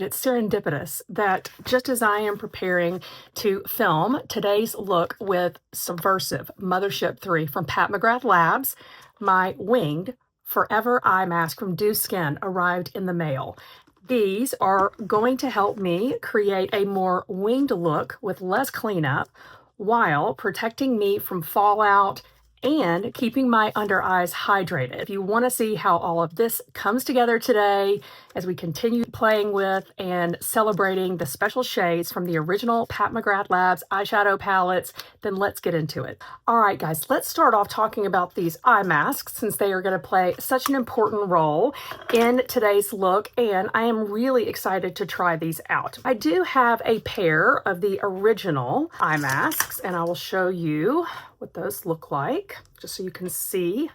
It's serendipitous that just as I am preparing to film today's look with Subversive Mothership 3 from Pat McGrath Labs, my winged Forever Eye Mask from Dieux Skin arrived in the mail. These are going to help me create a more winged look with less cleanup while protecting me from fallout and keeping my under eyes hydrated. If you want to see how all of this comes together today as we continue playing with and celebrating the special shades from the original Pat McGrath Labs eyeshadow palettes, then let's get into it. All right, guys, let's start off talking about these eye masks since they are going to play such an important role in today's look, and I am really excited to try these out. I do have a pair of the original eye masks, and I will show you what those look like, just so you can see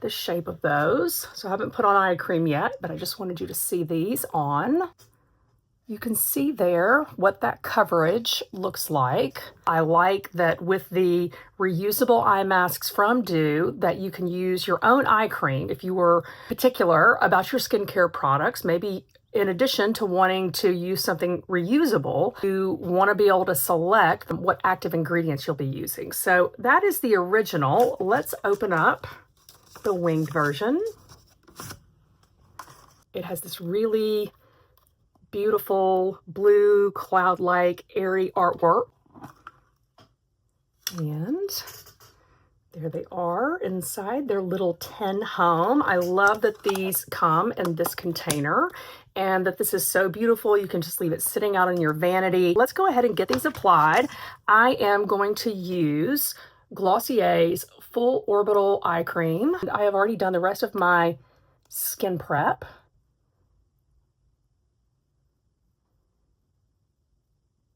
the shape of those. So I haven't put on eye cream yet, but I just wanted you to see these on. You can see there what that coverage looks like. I like that with the reusable eye masks from Dieux that you can use your own eye cream if you were particular about your skincare products. Maybe in addition to wanting to use something reusable, you want to be able to select what active ingredients you'll be using. So that is the original. Let's open up the winged version. It has this really beautiful blue cloud-like airy artwork. And there they are inside their little tin home. I love that these come in this container and that this is so beautiful. You can just leave it sitting out in your vanity. Let's go ahead and get these applied. I am going to use Glossier's Full Orbital Eye Cream. I have already done the rest of my skin prep.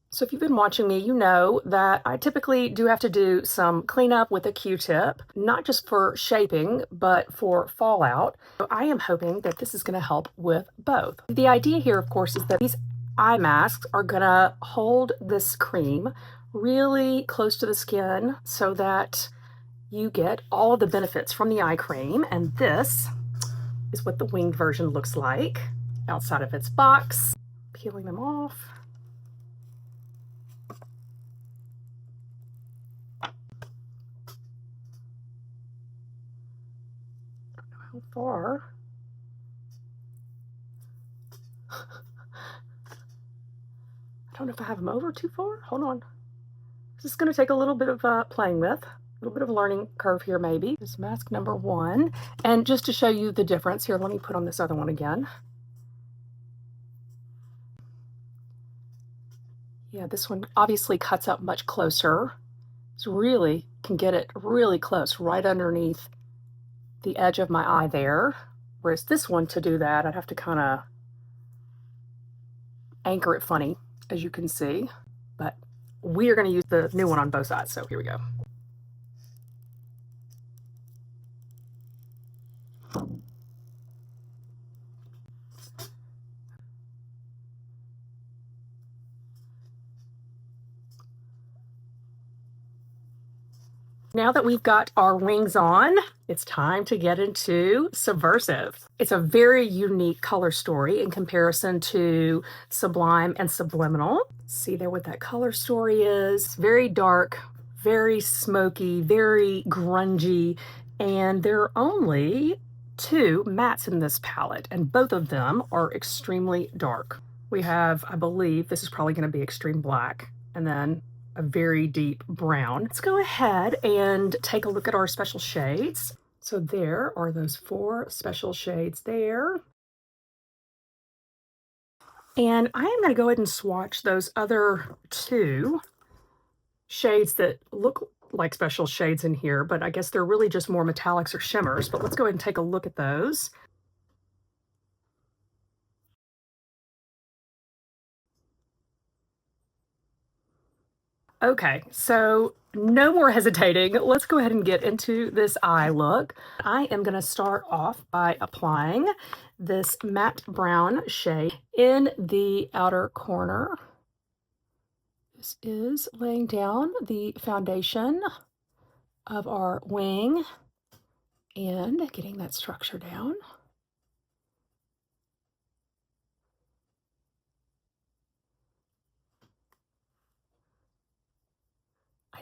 So if you've been watching me, you know that I typically do have to do some cleanup with a Q-tip, not just for shaping, but for fallout. So I am hoping that this is going to help with both. The idea here, of course, is that these eye masks are going to hold this cream really close to the skin so that you get all of the benefits from the eye cream. And this is what the winged version looks like outside of its box. Peeling them off. How far? I don't know if I have them over too far. Hold on. This is going to take a little bit of playing with, a little bit of a learning curve here maybe. This is mask number 1. And just to show you the difference here, let me put on this other one again. Yeah, this one obviously cuts up much closer. So really can get it really close right underneath the edge of my eye there. Whereas this one, to do that, I'd have to kind of anchor it funny, as you can see. But we are going to use the new one on both sides, so here we go. Now that we've got our wings on, it's time to get into Subversive. It's a very unique color story in comparison to Sublime and Subliminal. See there what that color story is. Very dark, very smoky, very grungy, and there are only 2 mattes in this palette, and both of them are extremely dark. We have, I believe, this is probably going to be extreme black, and then a very deep brown. Let's go ahead and take a look at our special shades. So there are those 4 special shades there. And I am going to go ahead and swatch those other 2 shades that look like special shades in here, but I guess they're really just more metallics or shimmers. But let's go ahead and take a look at those. Okay, so no more hesitating. Let's go ahead and get into this eye look. I am going to start off by applying this matte brown shade in the outer corner. This is laying down the foundation of our wing and getting that structure down.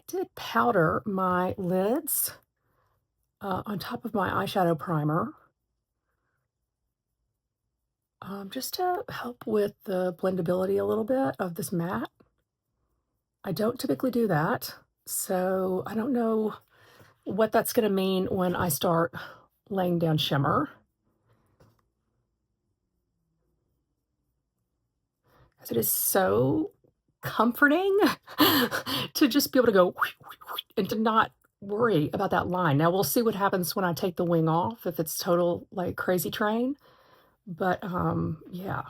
did powder my lids on top of my eyeshadow primer, just to help with the blendability a little bit of this matte. I don't typically do that, so I don't know what that's going to mean when I start laying down shimmer. As it is so comforting to just be able to go and to not worry about that line. Now we'll see what happens when I take the wing off, if it's total like crazy train. But yeah.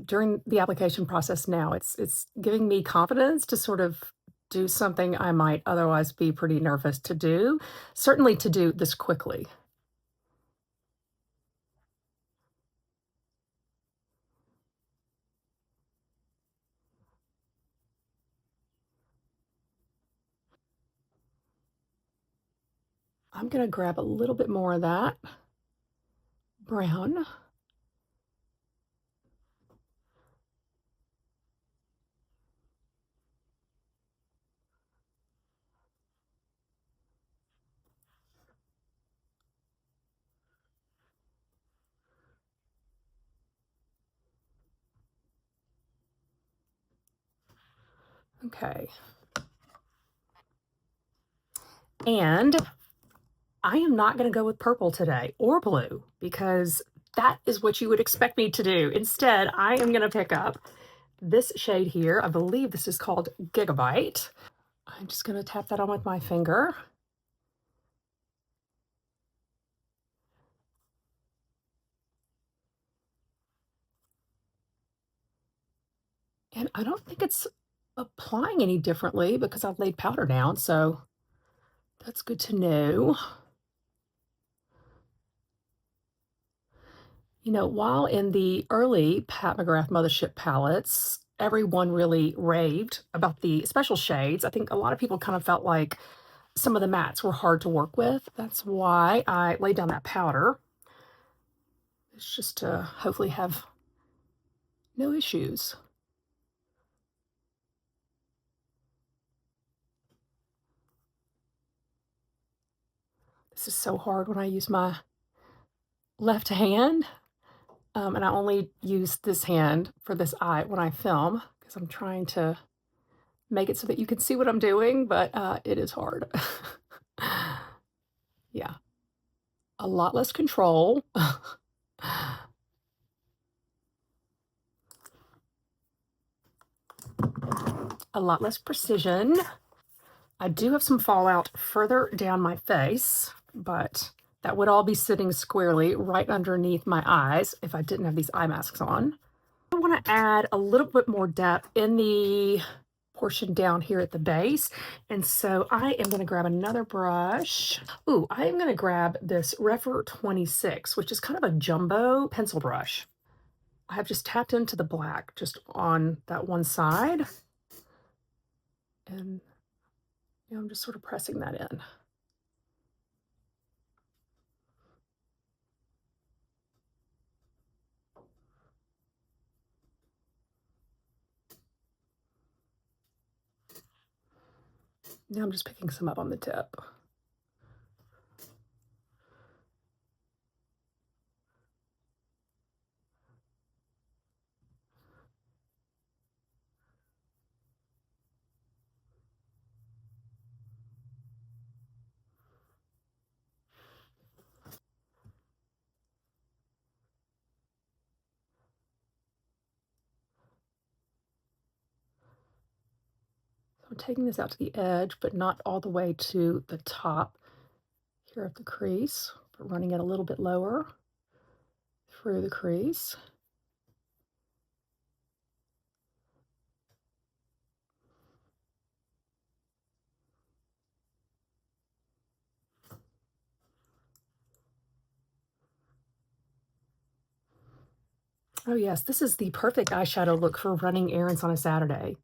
During the application process now, it's giving me confidence to sort of do something I might otherwise be pretty nervous to do, certainly to do this quickly. I'm going to grab a little bit more of that brown. Okay. And I am not going to go with purple today or blue because that is what you would expect me to do. Instead, I am going to pick up this shade here. I believe this is called Gigabyte. I'm just going to tap that on with my finger. And I don't think it's applying any differently because I've laid powder down, so that's good to know. You know, while in the early Pat McGrath Mothership palettes, everyone really raved about the special shades. I think a lot of people kind of felt like some of the mattes were hard to work with. That's why I laid down that powder. It's just to hopefully have no issues. This is so hard when I use my left hand. And I only use this hand for this eye when I film because I'm trying to make it so that you can see what I'm doing, but it is hard. Yeah. A lot less control. A lot less precision. I do have some fallout further down my face, but that would all be sitting squarely right underneath my eyes if I didn't have these eye masks on. I want to add a little bit more depth in the portion down here at the base, and so I am going to grab another brush. Ooh, I am going to grab this Refer 26, which is kind of a jumbo pencil brush. I have just tapped into the black just on that one side, and I'm just sort of pressing that in. Now I'm just picking some up on the tip. I'm taking this out to the edge, but not all the way to the top here of the crease, but running it a little bit lower through the crease. Oh yes, this is the perfect eyeshadow look for running errands on a Saturday.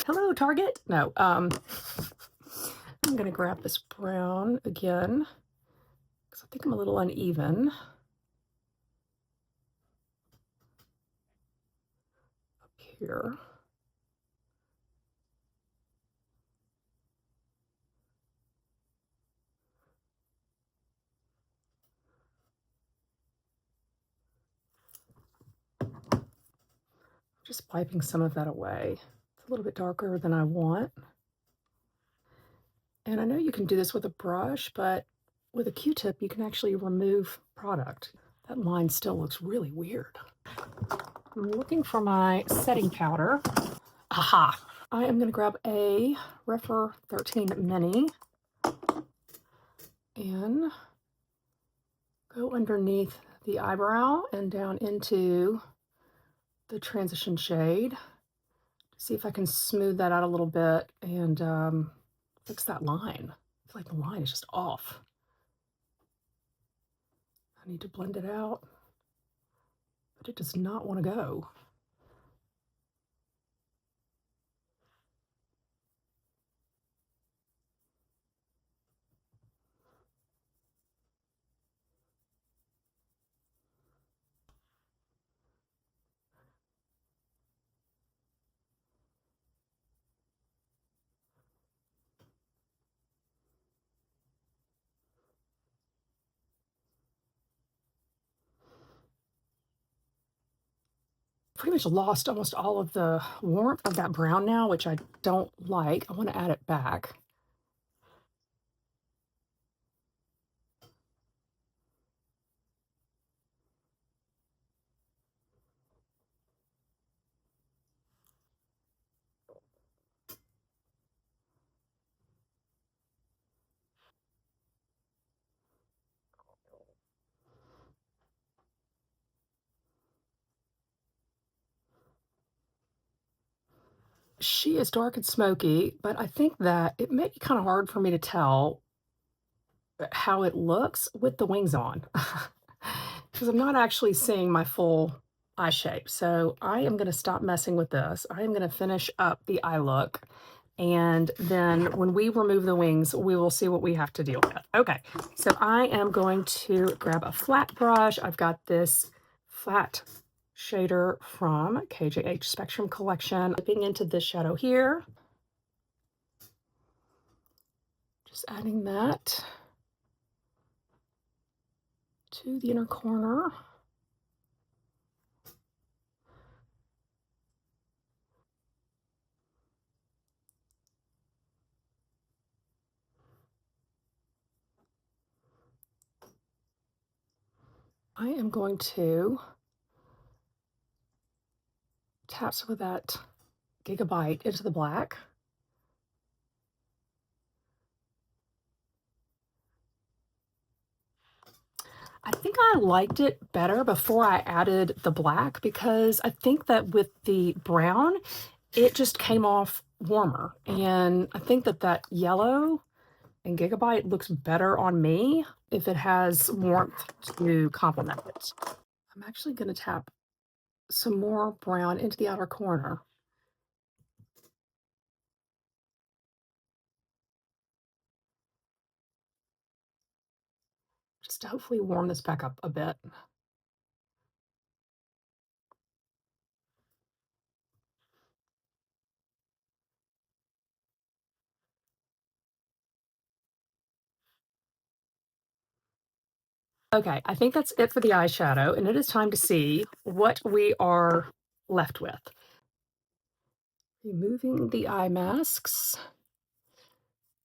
Hello, Target. No, I'm gonna grab this brown again because I think I'm a little uneven up here. Just wiping some of that away. It's a little bit darker than I want. And I know you can do this with a brush, but with a Q-tip, you can actually remove product. That line still looks really weird. I'm looking for my setting powder. Aha! I am going to grab a Refer 13 Mini and go underneath the eyebrow and down into the transition shade. See if I can smooth that out a little bit and fix that line. I feel like the line is just off. I need to blend it out, but it does not want to go. Pretty much lost almost all of the warmth of that brown now, which I don't like. I want to add it back. She is dark and smoky, but I think that it may be kind of hard for me to tell how it looks with the wings on because I'm not actually seeing my full eye shape. So I am going to stop messing with this. I am going to finish up the eye look. And then when we remove the wings, we will see what we have to deal with. Okay, so I am going to grab a flat brush. I've got this flat shader from KJH Spectrum Collection. Dipping into this shadow here. Just adding that to the inner corner. I am going to tap some of that Gigabyte into the black. I think I liked it better before I added the black because I think that with the brown, it just came off warmer. And I think that that yellow and Gigabyte looks better on me if it has warmth to complement it. I'm actually going to tap some more brown into the outer corner. Just to hopefully warm this back up a bit. Okay, I think that's it for the eyeshadow, and it is time to see what we are left with. Removing the eye masks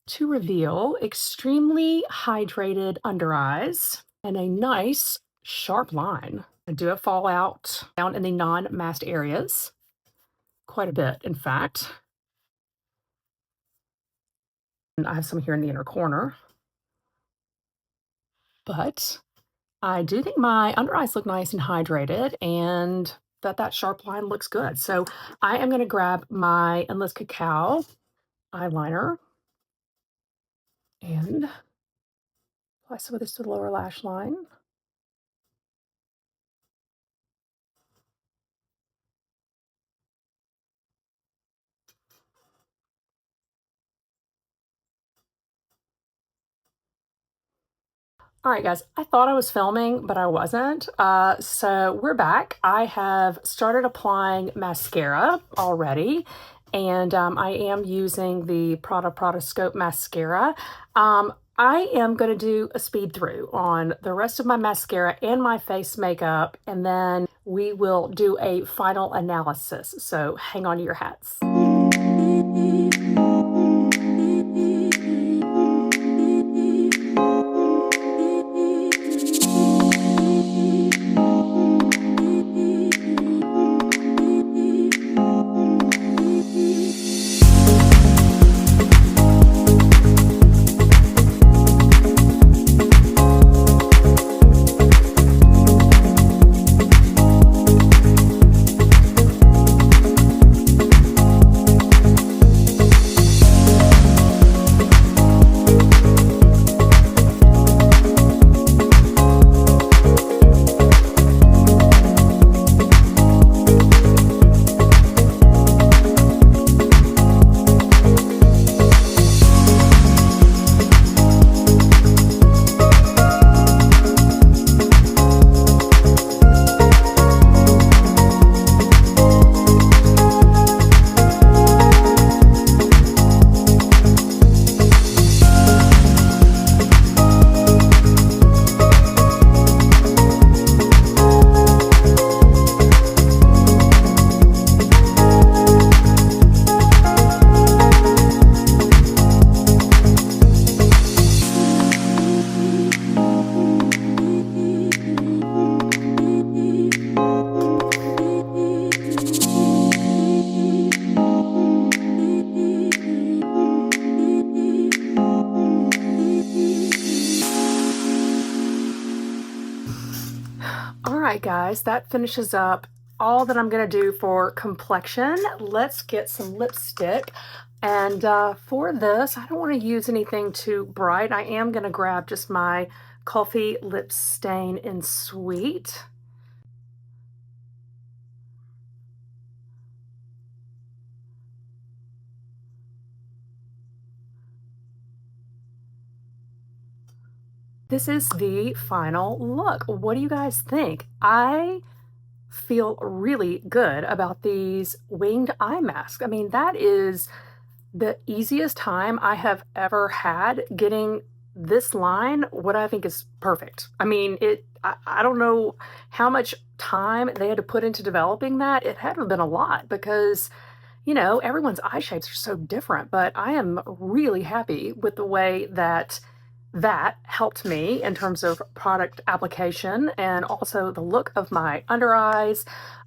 to reveal extremely hydrated under eyes and a nice sharp line. I do have fallout down in the non-masked areas, quite a bit, in fact. And I have some here in the inner corner. But I do think my under eyes look nice and hydrated and that sharp line looks good. So I am going to grab my Endless Cacao eyeliner and apply some of this to the lower lash line. All right, guys, I thought I was filming, but I wasn't. So we're back. I have started applying mascara already, and I am using the Prada Scope mascara. I am going to do a speed through on the rest of my mascara and my face makeup, and then we will do a final analysis. So hang on to your hats. All right, guys, that finishes up all that I'm going to do for complexion. Let's get some lipstick. And for this, I don't want to use anything too bright. I am going to grab just my Coffee Lip Stain in Sweet. This is the final look. What do you guys think? I feel really good about these winged eye masks. I mean, that is the easiest time I have ever had getting this line, what I think is perfect. I mean, I don't know how much time they had to put into developing that. It had to have been a lot because, you know, everyone's eye shapes are so different, but I am really happy with the way that helped me in terms of product application and also the look of my under eyes.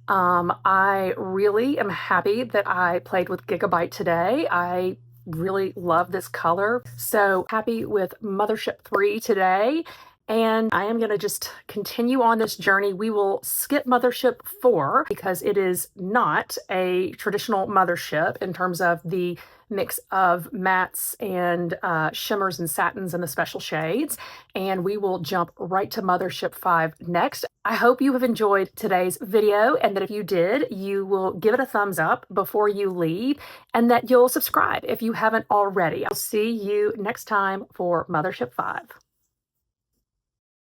I really am happy that I played with Gigabyte today. I really love this color. So happy with Mothership 3 today. And I am going to just continue on this journey. We will skip Mothership 4 because it is not a traditional Mothership in terms of the mix of mattes and shimmers and satins and the special shades. And we will jump right to Mothership 5 next. I hope you have enjoyed today's video and that if you did, you will give it a thumbs up before you leave and that you'll subscribe if you haven't already. I'll see you next time for Mothership 5.